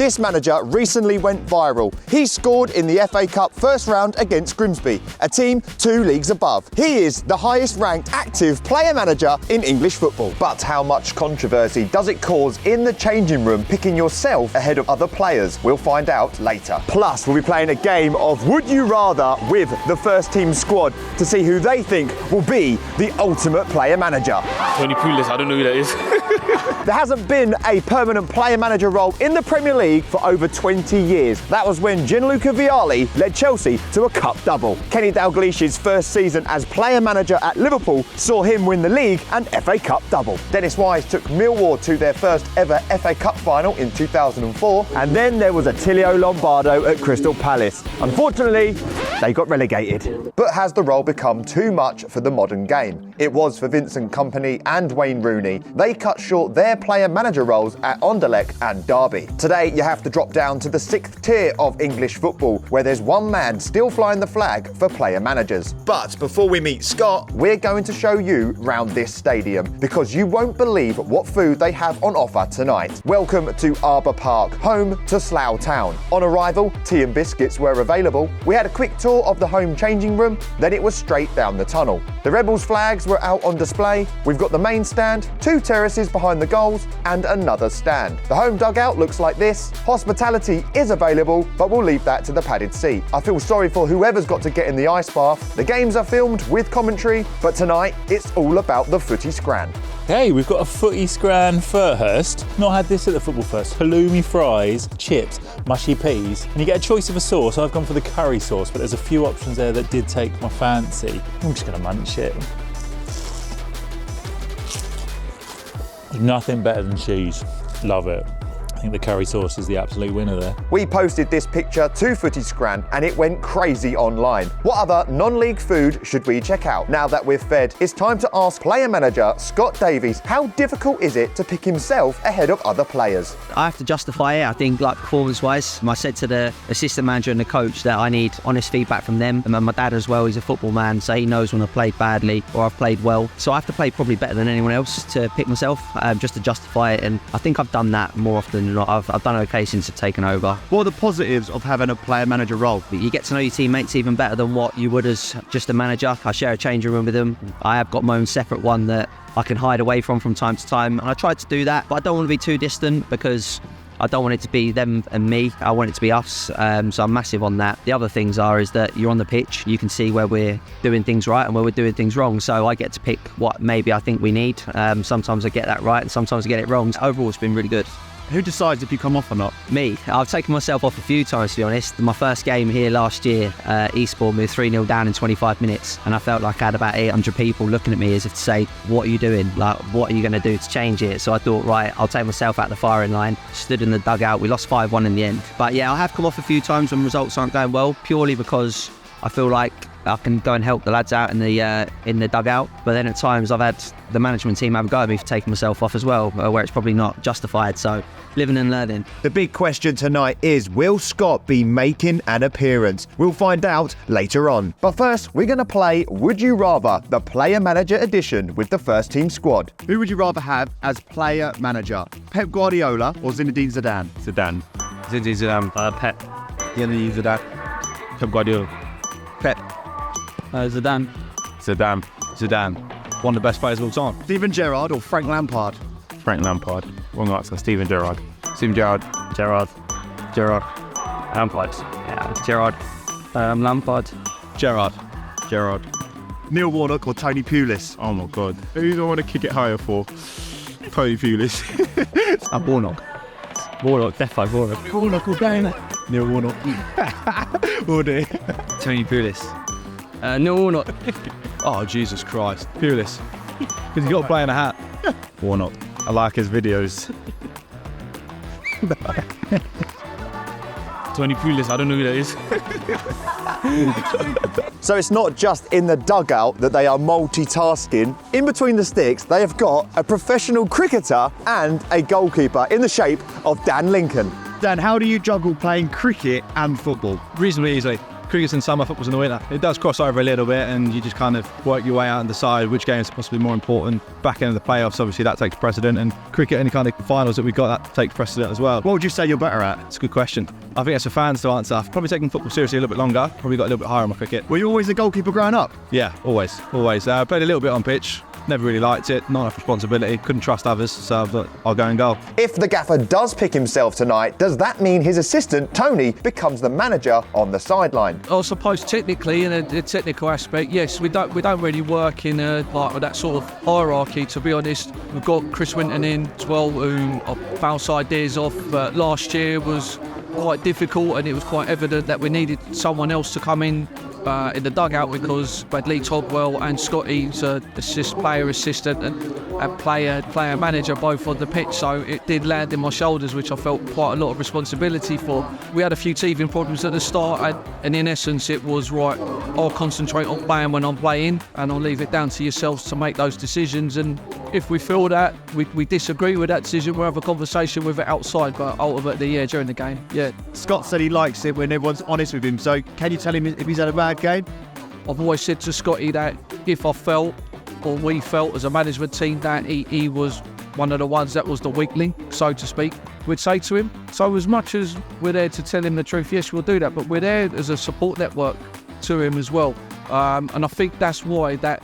this manager recently went viral. He scored in the FA Cup first round against Grimsby, a team 2 leagues above. He is the highest ranked active player manager in English football. But how much controversy does it cause in the changing room picking yourself ahead of other players? We'll find out later. Plus, we'll be playing a game of Would You Rather with the first team squad to see who they think will be the ultimate player manager. Tony Pulis, I don't know who that is. There hasn't been a permanent player manager role in the Premier League for over 20 years. That was when Gianluca Vialli led Chelsea to a cup double. Kenny Dalglish's first season as player manager at Liverpool saw him win the league and FA Cup double. Dennis Wise took Millwall to their first ever FA Cup final in 2004. And then there was Attilio Lombardo at Crystal Palace. Unfortunately, they got relegated. But has the role become too much for the modern game? It was for Vincent Kompany and Wayne Rooney. They cut short their player manager roles at Anderlecht and Derby. Today, you have to drop down to the 6th tier of English football, where there's one man still flying the flag for player managers. But before we meet Scott, we're going to show you round this stadium, because you won't believe what food they have on offer tonight. Welcome to Arbor Park, home to Slough Town. On arrival, tea and biscuits were available. We had a quick tour of the home changing room, then it was straight down the tunnel. The Rebels flags were out on display. We've got the main stand, 2 terraces behind the goals, and another stand. The home dugout looks like this. Hospitality is available, but we'll leave that to the padded seat. I feel sorry for whoever's got to get in the ice bath. The games are filmed with commentary, but tonight it's all about the Footy Scran. Hey, we've got a Footy Scran first. Not had this at the Football First. Halloumi fries, chips, mushy peas, and you get a choice of a sauce. I've gone for the curry sauce, but there's a few options there that did take my fancy. I'm just gonna munch it. There's nothing better than cheese. Love it. I think the curry sauce is the absolute winner there. We posted this picture to Footy Scran and it went crazy online. What other non-league food should we check out? Now that we're fed, it's time to ask player manager Scott Davies, how difficult is it to pick himself ahead of other players? I have to justify it. I think, like, performance-wise, I said to the assistant manager and the coach that I need honest feedback from them. And my dad as well, he's a football man, so he knows when I've played badly or I've played well. So I have to play probably better than anyone else to pick myself, just to justify it. And I think I've done that more often than not. I've done okay since I've taken over. What are the positives of having a player manager role? You get to know your teammates even better than what you would as just a manager. I share a changing room with them. I have got my own separate one that I can hide away from time to time. And I try to do that, but I don't want to be too distant because I don't want it to be them and me. I want it to be us. So I'm massive on that. The other things is that you're on the pitch. You can see where we're doing things right and where we're doing things wrong. So I get to pick what maybe I think we need. Sometimes I get that right and sometimes I get it wrong. Overall, it's been really good. Who decides if you come off or not? Me. I've taken myself off a few times, to be honest. My first game here last year, Eastbourne, we were 3-0 down in 25 minutes. And I felt like I had about 800 people looking at me as if to say, what are you doing? Like, what are you going to do to change it? So I thought, right, I'll take myself out the firing line. Stood in the dugout. We lost 5-1 in the end. But yeah, I have come off a few times when results aren't going well, purely because I feel like I can go and help the lads out in the dugout. But then at times I've had the management team have a go at me for taking myself off as well, where it's probably not justified. So living and learning. The big question tonight is, will Scott be making an appearance? We'll find out later on. But first, we're going to play Would You Rather, the player manager edition with the first team squad. Who would you rather have as player manager? Pep Guardiola or Zinedine Zidane? Zidane. Zinedine Zidane. Pep. Zinedine Zidane. Pep Guardiola. Pep. Zidane. Zidane. Zidane. One of the best players of all time. Steven Gerrard or Frank Lampard? Frank Lampard. Wrong answer. Steven Gerrard. Steven Gerrard. Gerrard. Lampard. Yeah, Gerrard. Lampard. Gerrard. Neil Warnock or Tony Pulis? Oh my God. Who do I want to kick it higher for? Tony Pulis. Warnock. Warnock. Defo Warnock. Warnock or Dana? Neil Warnock. Oh dear. Tony Pulis. Neil Warnock. Oh, Jesus Christ. Pulis. Because he's got to play in a hat. Warnock. I like his videos. Tony Pulis, I don't know who that is. So it's not just in the dugout that they are multitasking. In between the sticks, they have got a professional cricketer and a goalkeeper in the shape of Dan Lincoln. Dan, how do you juggle playing cricket and football? Reasonably easily. Cricket's in summer, football's in the winter. It does cross over a little bit, and you just kind of work your way out and decide which game is possibly more important. Back end of the playoffs, obviously that takes precedent, and cricket, any kind of finals that we've got, that takes precedent as well. What would you say you're better at? It's a good question. I think that's for fans to answer. I've probably taken football seriously a little bit longer. Probably got a little bit higher on my cricket. Were you always a goalkeeper growing up? Yeah, always. I played a little bit on pitch. Never really liked it, not enough responsibility, couldn't trust others, so I thought I'll go and goal. If the gaffer does pick himself tonight, does that mean his assistant, Tony, becomes the manager on the sideline? I suppose technically, in a technical aspect, yes, we don't really work in like that sort of hierarchy, to be honest. We've got Chris Winton in as well, who I bounce ideas off. Last year was quite difficult, and it was quite evident that we needed someone else to come in the dugout, because Lee Todwell and Scotty's player assistant and player manager both on the pitch, so it did land in my shoulders, which I felt quite a lot of responsibility for. We had a few teething problems at the start, and in essence it was right, I'll concentrate on playing when I'm playing, and I'll leave it down to yourselves to make those decisions, and if we feel that we disagree with that decision, we'll have a conversation with it outside, but ultimately, yeah, during the game, yeah. Scott said he likes it when everyone's honest with him, so can you tell him if he's had a bad game? I've always said to Scotty that if I felt, or we felt as a management team, that he was one of the ones that was the weakling, so to speak, we'd say to him. So as much as we're there to tell him the truth, yes, we'll do that, but we're there as a support network to him as well. And I think that's why that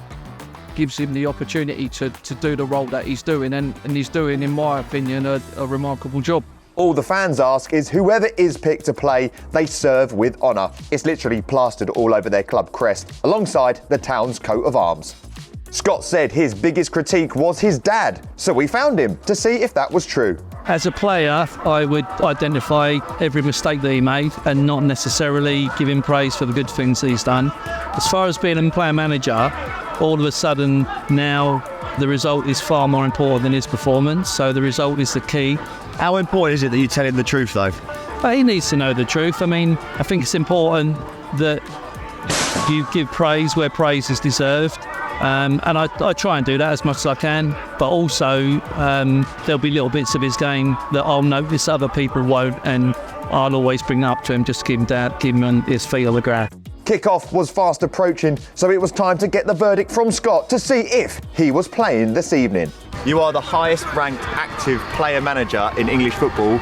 gives him the opportunity to do the role that he's doing, and he's doing, in my opinion, a remarkable job. All the fans ask is whoever is picked to play, they serve with honour. It's literally plastered all over their club crest, alongside the town's coat of arms. Scott said his biggest critique was his dad, so we found him to see if that was true. As a player, I would identify every mistake that he made and not necessarily give him praise for the good things that he's done. As far as being a player manager, all of a sudden now the result is far more important than his performance, so the result is the key. How important is it that you tell him the truth, though? But he needs to know the truth. I mean, I think it's important that you give praise where praise is deserved. And I try and do that as much as I can, but also there'll be little bits of his game that I'll notice other people won't, and I'll always bring up to him just to keep him down, keep him on his feet on the ground. Kick-off was fast approaching, so it was time to get the verdict from Scott to see if he was playing this evening. You are the highest ranked active player manager in English football,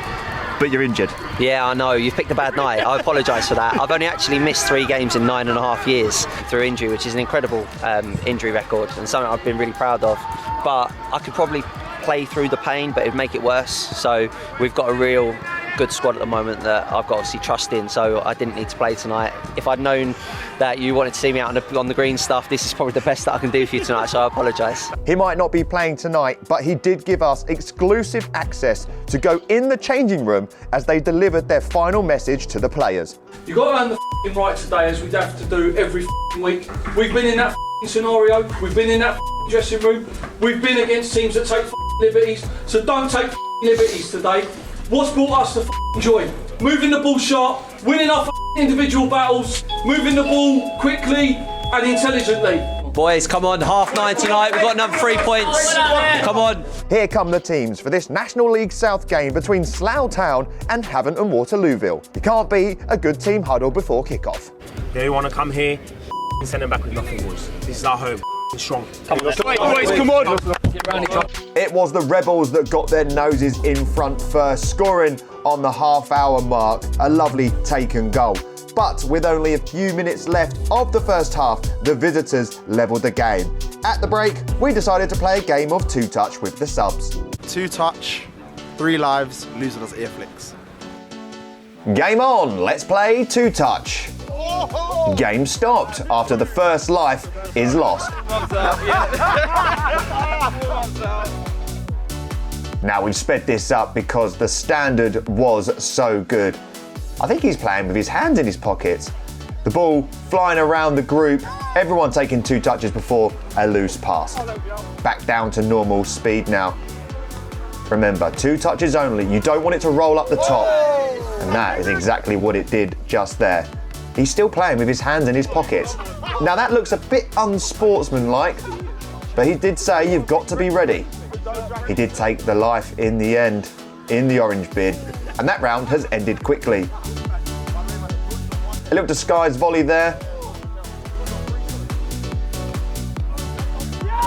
but you're injured. Yeah, I know. You've picked a bad night. I apologise for that. I've only actually missed 3 games in 9.5 years through injury, which is an incredible injury record and something I've been really proud of. But I could probably play through the pain, but it'd make it worse. So we've got a real good squad at the moment that I've got obviously trust in, so I didn't need to play tonight. If I'd known that you wanted to see me out on the green stuff, this is probably the best that I can do for you tonight, so I apologise. He might not be playing tonight, but he did give us exclusive access to go in the changing room as they delivered their final message to the players. You've got to earn the right today, as we have to do every week. We've been in that scenario, we've been in that dressing room, we've been against teams that take liberties, so don't take liberties today. What's brought us the joy? Moving the ball sharp, winning our individual battles, moving the ball quickly and intelligently. Boys, come on, 9:30 tonight. We've got another 3 points. Come on. Here come the teams for this National League South game between Slough Town and Havant and Waterlooville. It can't be a good team huddle before kick-off. They want to come here and send them back with nothing, boys. This is our home. Strong. Come on. It was the Rebels that got their noses in front first, scoring on the half-hour mark. A lovely taken goal. But with only a few minutes left of the first half, the visitors levelled the game. At the break, we decided to play a game of two-touch with the subs. 2-touch, 3 lives, losing us ear flicks. Game on, let's play two-touch. Game stopped after the first life is lost. Now we've sped this up because the standard was so good. I think he's playing with his hands in his pockets. The ball flying around the group, everyone taking 2 touches before a loose pass. Back down to normal speed now. Remember, 2 touches only. You don't want it to roll up the top. And that is exactly what it did just there. He's still playing with his hands in his pockets. Now that looks a bit unsportsmanlike, but he did say you've got to be ready. He did take the life in the end, in the orange bid, and that round has ended quickly. A little disguised volley there.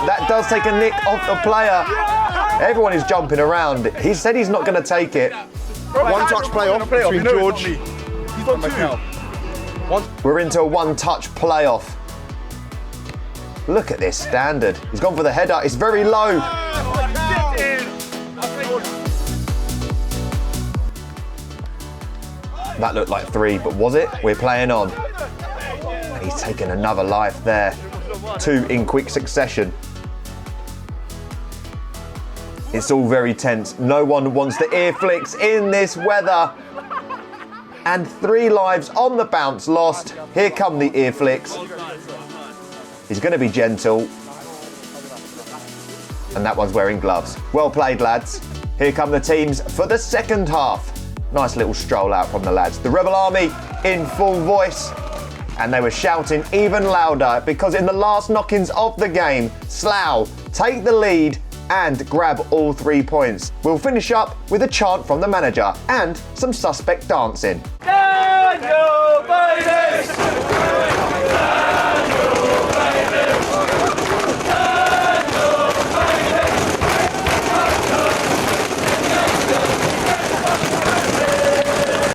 That does take a nick off the player. Everyone is jumping around. He said he's not going to take it. One touch playoff between George. He's on two. We're into a one-touch playoff. Look at this standard. He's gone for the header. It's very low. That looked like 3, but was it? We're playing on. And he's taken another life there. 2 in quick succession. It's all very tense. No one wants the ear flicks in this weather. And 3 lives on the bounce lost. Here come the ear flicks. He's going to be gentle. And that one's wearing gloves. Well played, lads. Here come the teams for the second half. Nice little stroll out from the lads. The Rebel Army in full voice. And they were shouting even louder because in the last knock-ins of the game, Slough take the lead and grab all 3 points. We'll finish up with a chant from the manager and some suspect dancing. Daniel, baby!